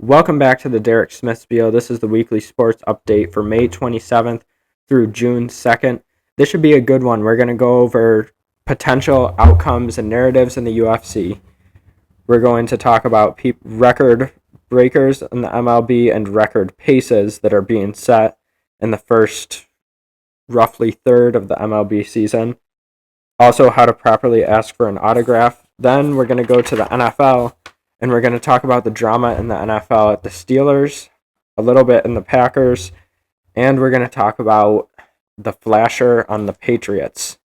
Welcome back to the Derek Smith Spiel. This is the weekly sports update for May 27th through June 2nd. This should be a good one. We're going to go over potential outcomes and narratives in the UFC. We're going to talk about record breakers in the MLB and record paces that are being set in the first roughly third of the MLB season. Also, how to properly ask for an autograph. Then we're going to go to the NFL. And we're going to talk about the drama in the NFL at the Steelers, a little bit in the Packers, and we're going to talk about the flasher on the Patriots.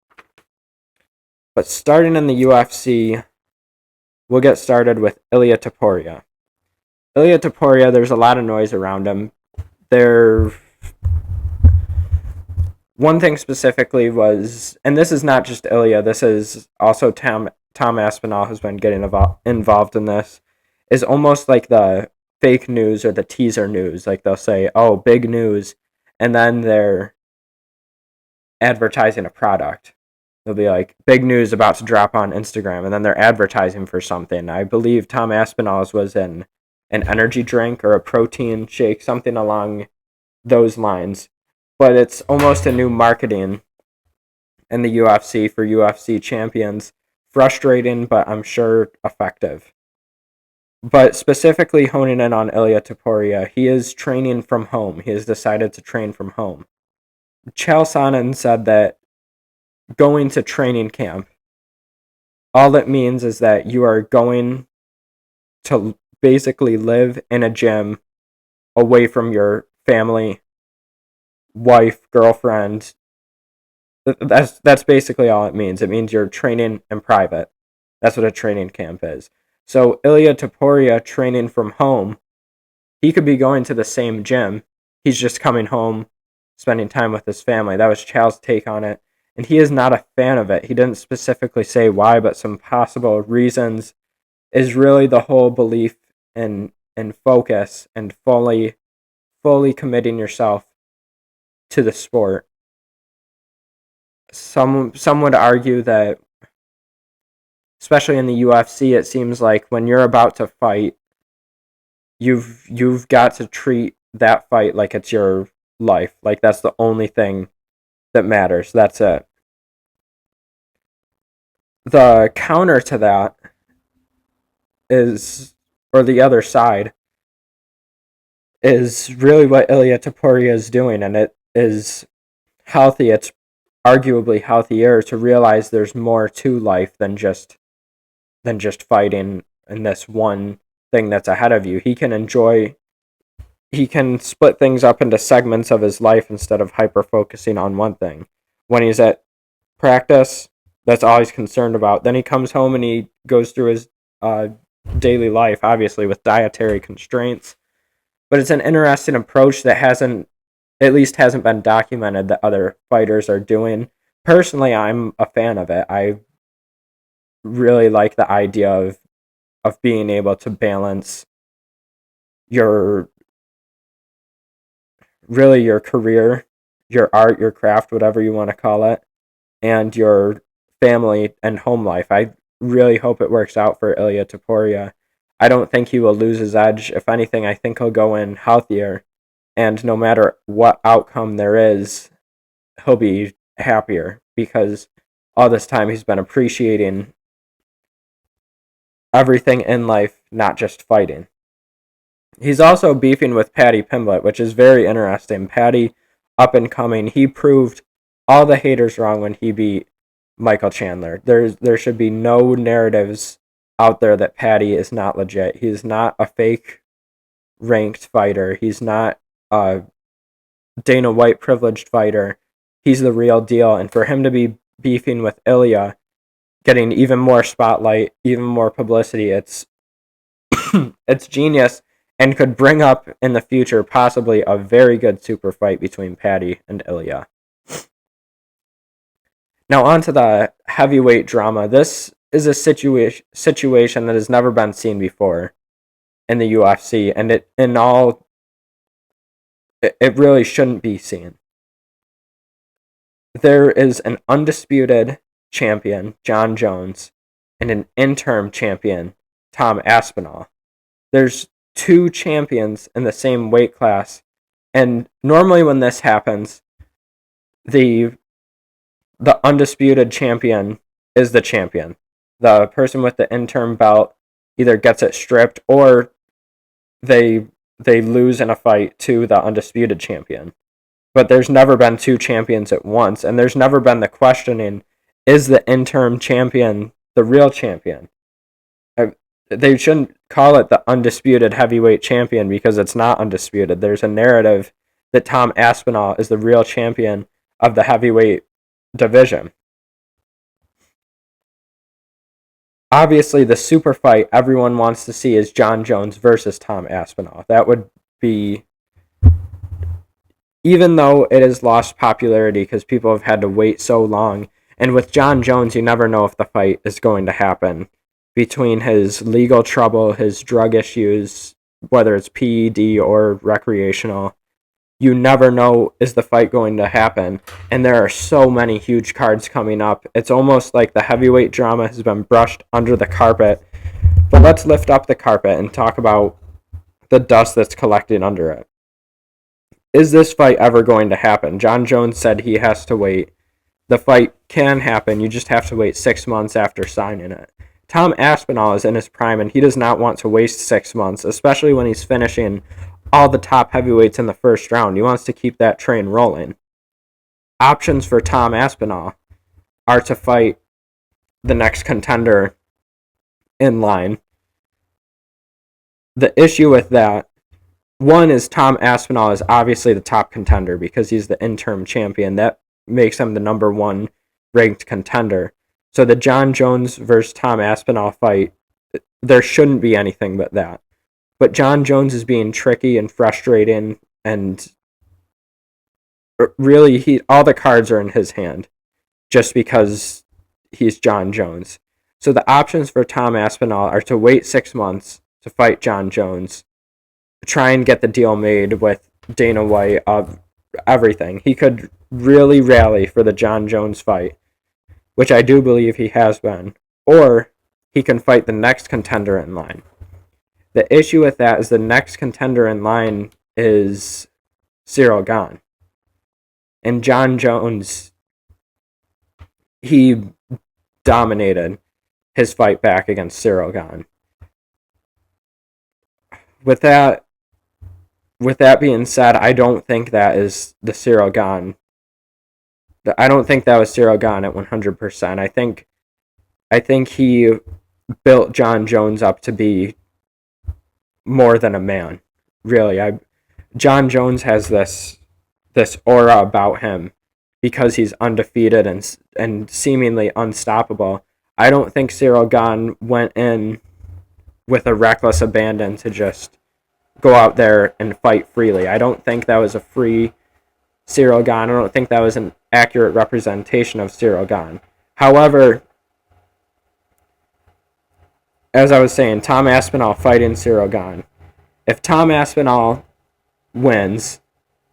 But starting in the UFC, we'll get started with Ilia Topuria. Ilia Topuria, there's a lot of noise around him. One thing specifically was, and this is not just Ilia, this is also Tom Aspinall has been getting involved in this, is almost like the fake news or the teaser news. Like they'll say, oh, big news, and then they're advertising a product. They'll be like, big news about to drop on Instagram, and then they're advertising for something. I believe Tom Aspinall's was in an energy drink or a protein shake, something along those lines. But it's almost a new marketing in the UFC for UFC champions. Frustrating, but I'm sure effective. But specifically honing in on Ilia Topuria, he is training from home. He has decided to train from home. Chael Sonnen said that going to training camp, all it means is that you are going to basically live in a gym away from your family, wife, girlfriend. That's basically all it means. It means you're training in private. That's what a training camp is. So Ilia Topuria training from home, he could be going to the same gym. He's just coming home, spending time with his family. That was Chael's take on it. And he is not a fan of it. He didn't specifically say why, but some possible reasons is really the whole belief and focus and fully committing yourself to the sport. Some would argue that, especially in the UFC, it seems like when you're about to fight, you've got to treat that fight like it's your life. Like that's the only thing that matters. That's it. The counter to that is, or the other side, is really what Ilia Topuria is doing, and it is healthy. It's arguably healthier to realize there's more to life than just fighting in this one thing that's ahead of you. He can split things up into segments of his life instead of hyper focusing on one thing. When he's at practice, that's all he's concerned about. Then he comes home and he goes through his daily life, obviously with dietary constraints. But it's an interesting approach that hasn't been documented that other fighters are doing. Personally, I'm a fan of it. I really like the idea of being able to balance your career, your art, your craft, whatever you want to call it, and your family and home life. I really hope it works out for Ilia Topuria. I don't think he will lose his edge. If anything, I think he'll go in healthier, and no matter what outcome there is, he'll be happier because all this time he's been appreciating everything in life, not just fighting. He's also beefing with Paddy Pimblett, which is very interesting. Paddy, up and coming, he proved all the haters wrong when he beat Michael Chandler. There should be no narratives out there that Paddy is not legit. He is not a fake ranked fighter. He's not a Dana White privileged fighter. He's the real deal. And for him to be beefing with Ilia, getting even more spotlight, even more publicity, it's genius and could bring up in the future possibly a very good super fight between Paddy and Ilia. Now on to the heavyweight drama. This is a situation that has never been seen before in the UFC, and it really shouldn't be seen. There is an undisputed champion, John Jones, and an interim champion, Tom Aspinall. There's two champions in the same weight class. And normally when this happens, the undisputed champion is the champion. The person with the interim belt either gets it stripped or they lose in a fight to the undisputed champion. But there's never been two champions at once, and there's never been the questioning, is the interim champion the real champion? They shouldn't call it the undisputed heavyweight champion because it's not undisputed. There's a narrative that Tom Aspinall is the real champion of the heavyweight division. Obviously, the super fight everyone wants to see is Jon Jones versus Tom Aspinall. That would be, even though it has lost popularity because people have had to wait so long, and with Jon Jones, you never know if the fight is going to happen. Between his legal trouble, his drug issues, whether it's PED or recreational, you never know, is the fight going to happen. And there are so many huge cards coming up. It's almost like the heavyweight drama has been brushed under the carpet. But let's lift up the carpet and talk about the dust that's collecting under it. Is this fight ever going to happen? Jon Jones said he has to wait. The fight can happen. You just have to wait 6 months after signing it. Tom Aspinall is in his prime, and he does not want to waste 6 months, especially when he's finishing all the top heavyweights in the first round. He wants to keep that train rolling. Options for Tom Aspinall are to fight the next contender in line. The issue with that, one is Tom Aspinall is obviously the top contender because he's the interim champion. That makes him the number one ranked contender. So the Jon Jones versus Tom Aspinall fight, there shouldn't be anything but that. But Jon Jones is being tricky and frustrating, and really, all the cards are in his hand just because he's Jon Jones. So the options for Tom Aspinall are to wait 6 months to fight Jon Jones, try and get the deal made with Dana White of everything. He could really rally for the Jon Jones fight, which I do believe he has been, or he can fight the next contender in line. The issue with that is the next contender in line is Ciryl Gane. And Jon Jones, he dominated his fight back against Ciryl Gane. With that being said, I don't think that is the Ciryl Gane. I don't think that was Ciryl Gane at 100%. I think he built Jon Jones up to be more than a man. Really, Jon Jones has this aura about him because he's undefeated and seemingly unstoppable. I don't think Ciryl Gane went in with a reckless abandon to just go out there and fight freely. I don't think that was a free Ciryl Gane. I don't think that was an accurate representation of Ciryl Gane. However, as I was saying, Tom Aspinall fighting Ciryl Gane. If Tom Aspinall wins,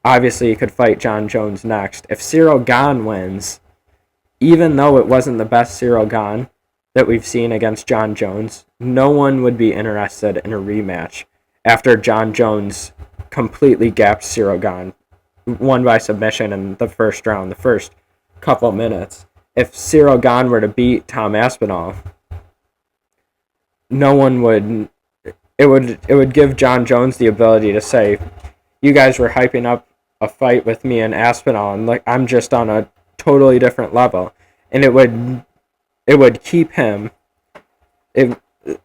obviously he could fight Jon Jones next. If Ciryl Gane wins, even though it wasn't the best Ciryl Gane that we've seen against Jon Jones, no one would be interested in a rematch after Jon Jones completely gapped Ciryl Gane, won by submission in the first round, the first couple minutes. If Ciryl Gane were to beat Tom Aspinall, no one would. It would give Jon Jones the ability to say, "You guys were hyping up a fight with me and Aspinall, and like I'm just on a totally different level," and it would keep him.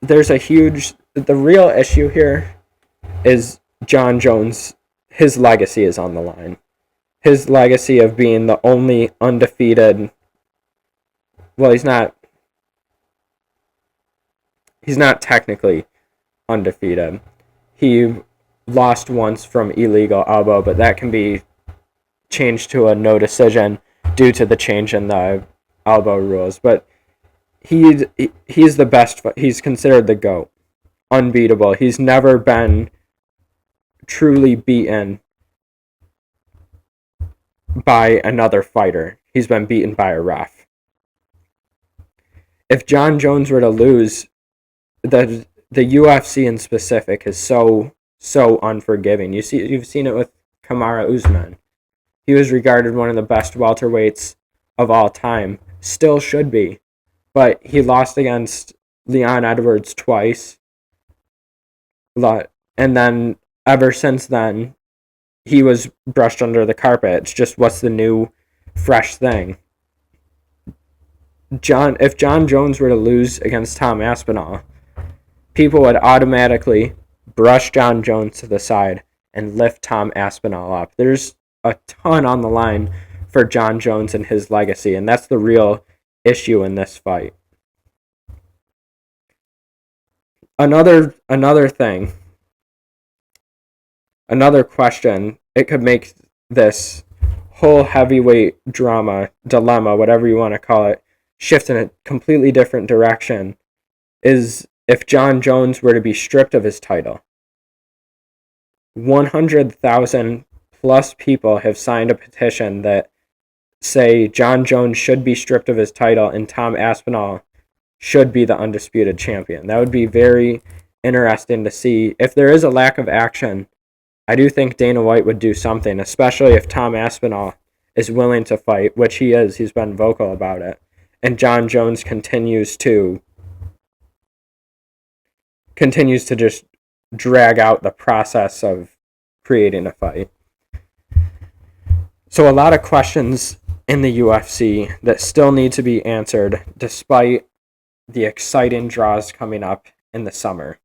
There's a huge. The real issue here is Jon Jones. His legacy is on the line. His legacy of being the only undefeated. Well, he's not technically undefeated. He lost once from illegal elbow, but that can be changed to a no decision due to the change in the elbow rules. But he's the best. He's considered the GOAT. Unbeatable. He's never been truly beaten by another fighter. He's been beaten by a ref. If Jon Jones were to lose, the UFC in specific is so unforgiving. You've seen it with Kamaru Usman. He was regarded one of the best welterweights of all time. Still should be. But he lost against Leon Edwards twice. And then ever since then, he was brushed under the carpet. It's just what's the new fresh thing. If John Jones were to lose against Tom Aspinall, people would automatically brush John Jones to the side and lift Tom Aspinall up. There's a ton on the line for John Jones and his legacy, and that's the real issue in this fight. Another thing, another question, it could make this whole heavyweight dilemma, whatever you want to call it, shift in a completely different direction, is if John Jones were to be stripped of his title. 100,000 plus people have signed a petition that say John Jones should be stripped of his title and Tom Aspinall should be the undisputed champion. That would be very interesting to see. If there is a lack of action, I do think Dana White would do something, especially if Tom Aspinall is willing to fight, which he is. He's been vocal about it. And John Jones continues to just drag out the process of creating a fight. So a lot of questions in the UFC that still need to be answered despite the exciting draws coming up in the summer.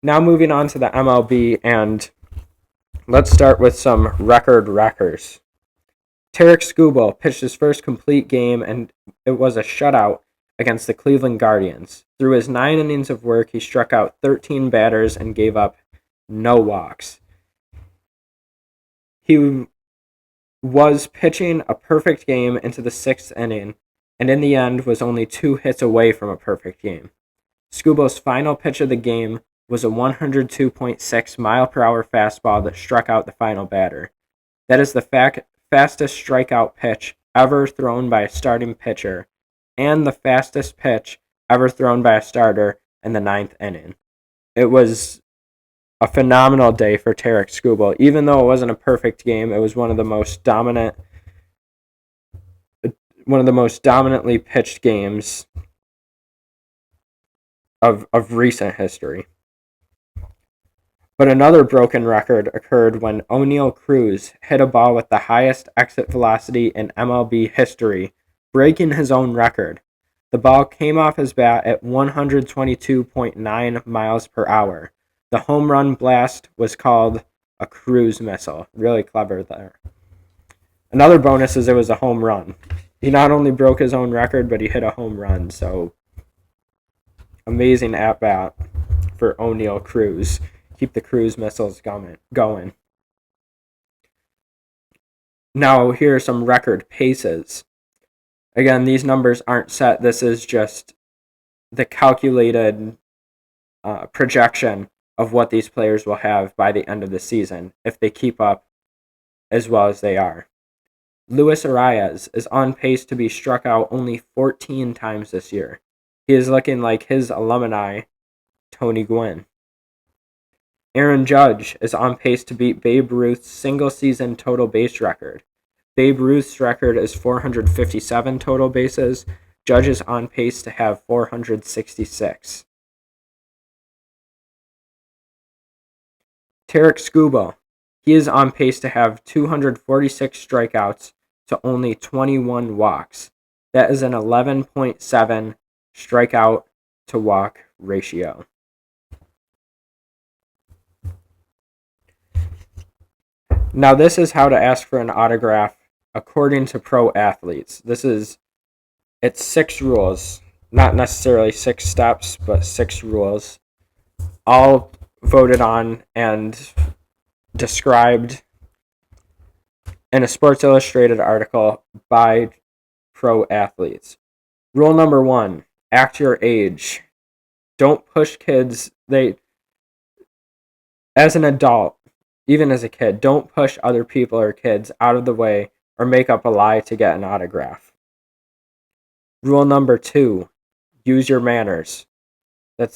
Now moving on to the MLB, and let's start with some record wreckers. Tarek Skubal pitched his first complete game, and it was a shutout against the Cleveland Guardians. Through his 9 innings of work, he struck out 13 batters and gave up no walks. He was pitching a perfect game into the 6th inning, and in the end was only 2 hits away from a perfect game. Skubal's final pitch of the game was a 102.6 mile-per-hour fastball that struck out the final batter. That is the fastest strikeout pitch ever thrown by a starting pitcher, and the fastest pitch ever thrown by a starter in the 9th inning. It was a phenomenal day for Tarek Skubal. Even though it wasn't a perfect game, it was one of the most dominantly pitched games of recent history. But another broken record occurred when Oneil Cruz hit a ball with the highest exit velocity in MLB history, breaking his own record. The ball came off his bat at 122.9 miles per hour. The home run blast was called a Cruz missile. Really clever there. Another bonus is it was a home run. He not only broke his own record, but he hit a home run. So, amazing at-bat for Oneil Cruz. Keep the Cruz missiles going. Now, here are some record paces. Again, these numbers aren't set. This is just the calculated projection of what these players will have by the end of the season if they keep up as well as they are. Luis Arias is on pace to be struck out only 14 times this year. He is looking like his alumni, Tony Gwynn. Aaron Judge is on pace to beat Babe Ruth's single-season total base record. Babe Ruth's record is 457 total bases. Judge is on pace to have 466. Tarek Skubal, he is on pace to have 246 strikeouts to only 21 walks. That is an 11.7 strikeout to walk ratio. Now, this is how to ask for an autograph according to pro athletes. It's 6 rules, not necessarily 6 steps, but 6 rules, all voted on and described in a Sports Illustrated article by pro athletes. Rule number 1, act your age. Don't push kids. As an adult, even as a kid, don't push other people or kids out of the way or make up a lie to get an autograph. Rule number 2, use your manners.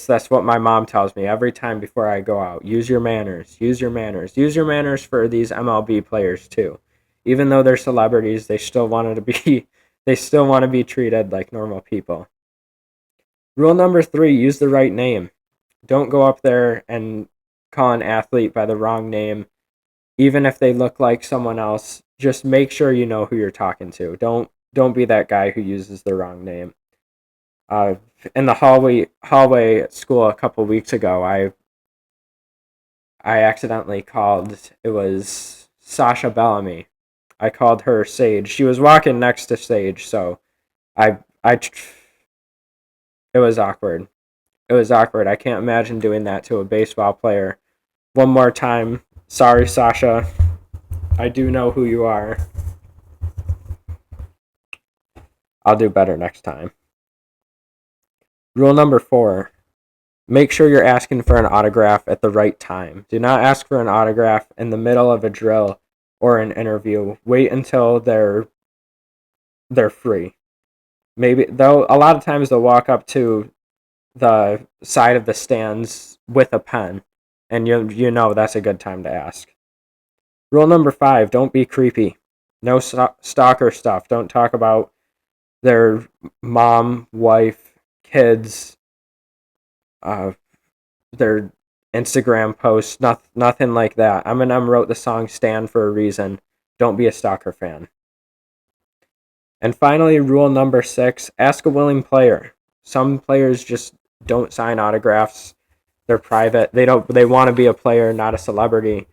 That's what my mom tells me every time before I go out. Use your manners. Use your manners. Use your manners for these MLB players too. Even though they're celebrities, they still want to be they still want to be treated like normal people. Rule number 3, use the right name. Don't go up there and call an athlete by the wrong name, even if they look like someone else. Just make sure you know who you're talking to. Don't be that guy who uses the wrong name. In the hallway at school a couple weeks ago, I accidentally called. It was Sasha Bellamy. I called her Sage. She was walking next to Sage, so I it was awkward. It was awkward. I can't imagine doing that to a baseball player. One more time. Sorry, Sasha. I do know who you are. I'll do better next time. Rule number 4. Make sure you're asking for an autograph at the right time. Do not ask for an autograph in the middle of a drill or an interview. Wait until they're free. Maybe though a lot of times they'll walk up to the side of the stands with a pen, and you know that's a good time to ask. Rule number 5, don't be creepy. No stalker stuff. Don't talk about their mom, wife, kids, their Instagram posts, nothing like that. Eminem wrote the song Stand for a reason. Don't be a stalker fan. And finally, rule number 6, ask a willing player. Some players just don't sign autographs. They're private. They want to be a player, not a celebrity.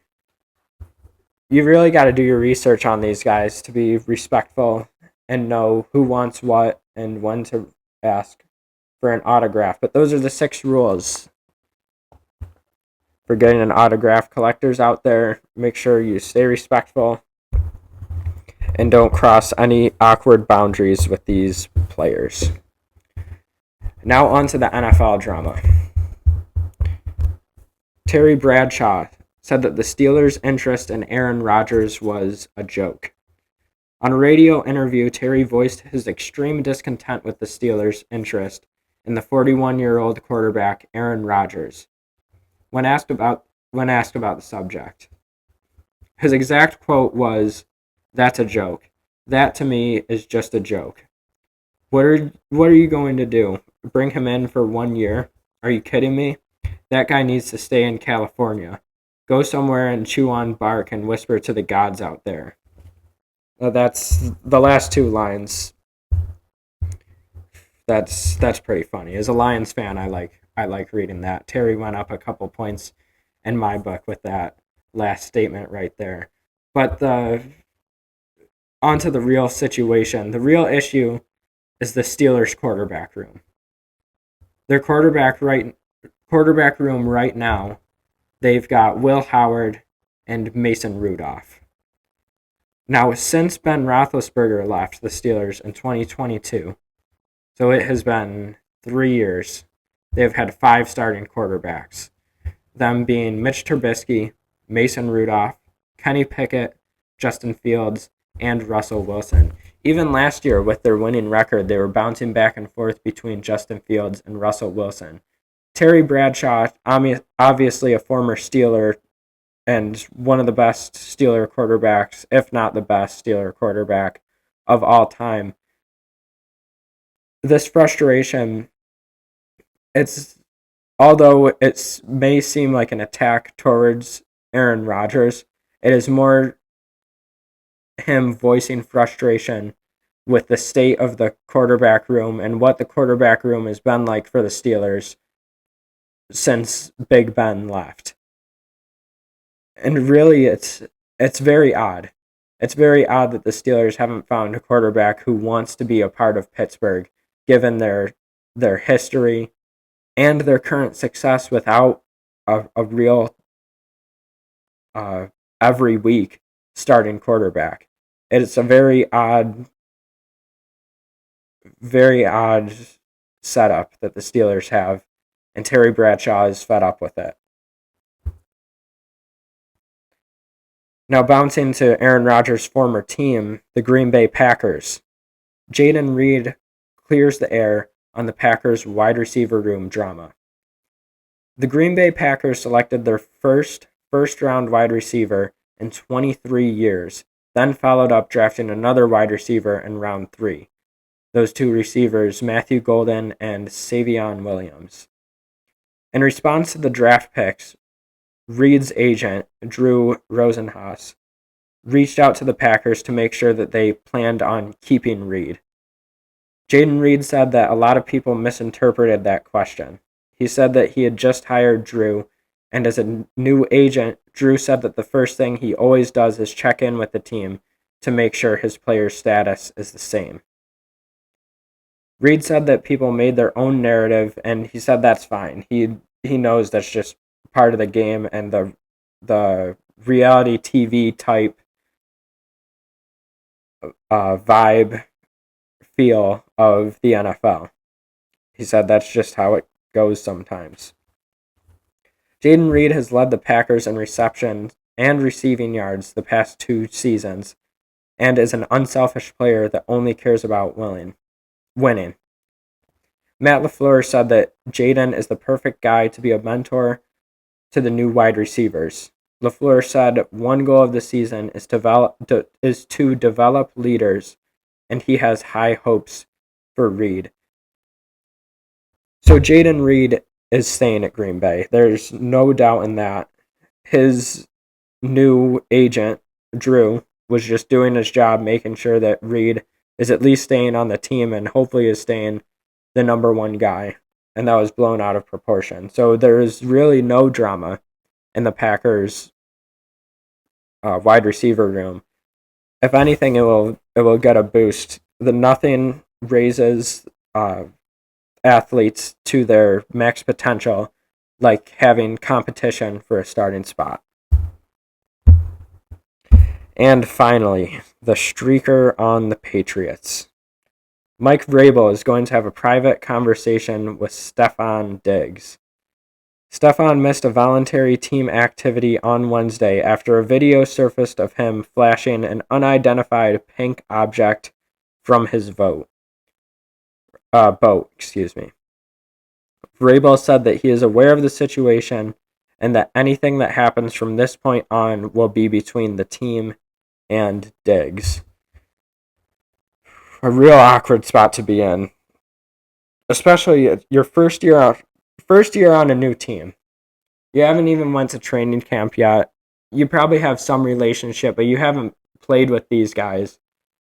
You really got to do your research on these guys to be respectful and know who wants what and when to ask for an autograph. But those are the 6 rules for getting an autograph. Collectors out there, make sure you stay respectful and don't cross any awkward boundaries with these players. Now on to the NFL drama. Terry Bradshaw said that the Steelers' interest in Aaron Rodgers was a joke. On a radio interview, Terry voiced his extreme discontent with the Steelers' interest in the 41-year-old quarterback Aaron Rodgers when asked about the subject. His exact quote was, "That's a joke. That to me is just a joke. What are you going to do? Bring him in for 1 year? Are you kidding me? That guy needs to stay in California. Go somewhere and chew on bark and whisper to the gods out there." That's the last 2 lines. That's pretty funny. As a Lions fan, I like reading that. Terry went up a couple points in my book with that last statement right there. But onto the real situation. The real issue is the Steelers' quarterback room. Their quarterback room right now, they've got Will Howard and Mason Rudolph. Now, since Ben Roethlisberger left the Steelers in 2022, so it has been 3 years, they've had 5 starting quarterbacks. Them being Mitch Trubisky, Mason Rudolph, Kenny Pickett, Justin Fields, and Russell Wilson. Even last year, with their winning record, they were bouncing back and forth between Justin Fields and Russell Wilson. Terry Bradshaw, obviously a former Steeler and one of the best Steeler quarterbacks, if not the best Steeler quarterback of all time. This frustration, although it may seem like an attack towards Aaron Rodgers, it is more him voicing frustration with the state of the quarterback room and what the quarterback room has been like for the Steelers since Big Ben left. And really, it's very odd. It's very odd that the Steelers haven't found a quarterback who wants to be a part of Pittsburgh, given their history and their current success without a real every week starting quarterback. It's a very odd setup that the Steelers have, and Terry Bradshaw is fed up with it. Now bouncing to Aaron Rodgers' former team, the Green Bay Packers. Jaden Reed clears the air on the Packers' wide receiver room drama. The Green Bay Packers selected their first-round wide receiver in 23 years, then followed up drafting another wide receiver in round 3. Those two receivers, Matthew Golden and Savion Williams. In response to the draft picks, Reed's agent, Drew Rosenhaus, reached out to the Packers to make sure that they planned on keeping Reed. Jaden Reed said that a lot of people misinterpreted that question. He said that he had just hired Drew, and as a new agent, Drew said that the first thing he always does is check in with the team to make sure his player's status is the same. Reed said that people made their own narrative, and he said that's fine. He knows that's just part of the game and the reality TV type vibe feel of the NFL. He said that's just how it goes sometimes. Jaden Reed has led the Packers in reception and receiving yards the past 2 seasons and is an unselfish player that only cares about winning. Matt LaFleur said that Jaden is the perfect guy to be a mentor to the new wide receivers. LaFleur said one goal of the season is to develop leaders, and he has high hopes for Reed. So Jaden Reed is staying at Green Bay. There's no doubt in that. His new agent, Drew, was just doing his job, making sure that Reed is at least staying on the team and hopefully is staying the number 1 guy. And that was blown out of proportion. So there's really no drama in the Packers wide receiver room. If anything, it will get a boost. The nothing raises athletes to their max potential, like having competition for a starting spot. And finally, the streaker on the Patriots. Mike Vrabel is going to have a private conversation with Stefon Diggs. Stefon missed a voluntary team activity on Wednesday after a video surfaced of him flashing an unidentified pink object from his boat. Vrabel said that he is aware of the situation and that anything that happens from this point on will be between the team and Diggs. A real awkward spot to be in, especially your first year on a new team. You haven't even went to training camp yet. You probably have some relationship, but you haven't played with these guys.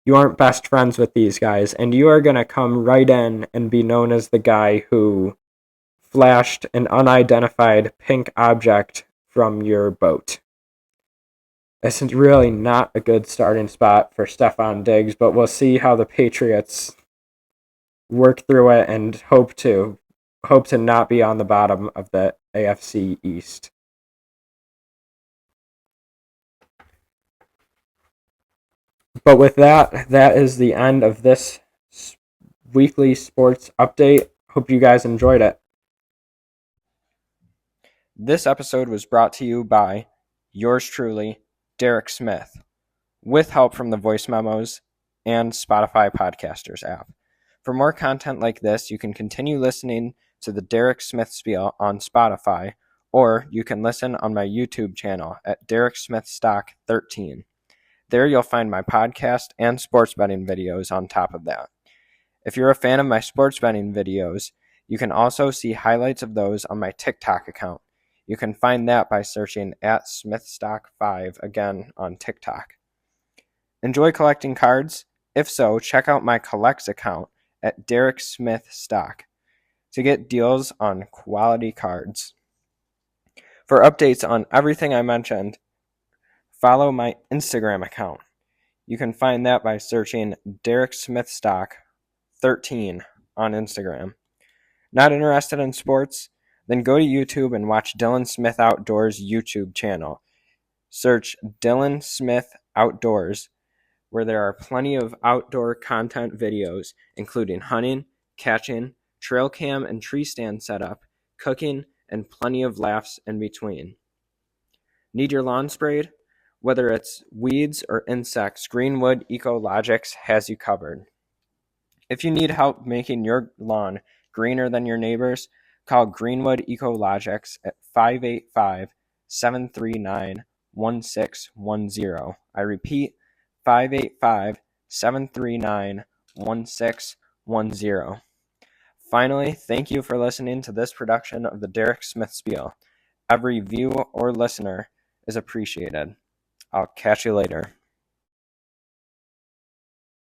You aren't best friends with these guys, and you are going to come right in and be known as the guy who flashed an unidentified pink object from your boat. It's really not a good starting spot for Stefon Diggs, but we'll see how the Patriots work through it and hope to not be on the bottom of the AFC East. But with that is the end of this weekly sports update. Hope you guys enjoyed it. This episode was brought to you by yours truly, Derek Smith, with help from the voice memos and Spotify Podcasters app. For more content like this, you can continue listening to the Derek Smith Spiel on Spotify, or you can listen on my YouTube channel at Derek Smith Stock 13. There you'll find my podcast and sports betting videos on top of that. If you're a fan of my sports betting videos, you can also see highlights of those on my TikTok account. You can find that by searching at SmithStock5 again on TikTok. Enjoy collecting cards? If so, check out my Collects account at Derek Smith Stock to get deals on quality cards. For updates on everything I mentioned, follow my Instagram account. You can find that by searching Derek Smith Stock 13 on Instagram. Not interested in sports? Then go to YouTube and watch Dylan Smith Outdoors YouTube channel. Search Dylan Smith Outdoors, where there are plenty of outdoor content videos, including hunting, catching, trail cam and tree stand setup, cooking, and plenty of laughs in between. Need your lawn sprayed? Whether it's weeds or insects, Greenwood Ecologics has you covered. If you need help making your lawn greener than your neighbors, Call Greenwood Ecologics at 585-739-1610. I repeat, 585-739-1610. Finally, thank you for listening to this production of the Derek Smith Spiel. Every view or listener is appreciated. I'll catch you later.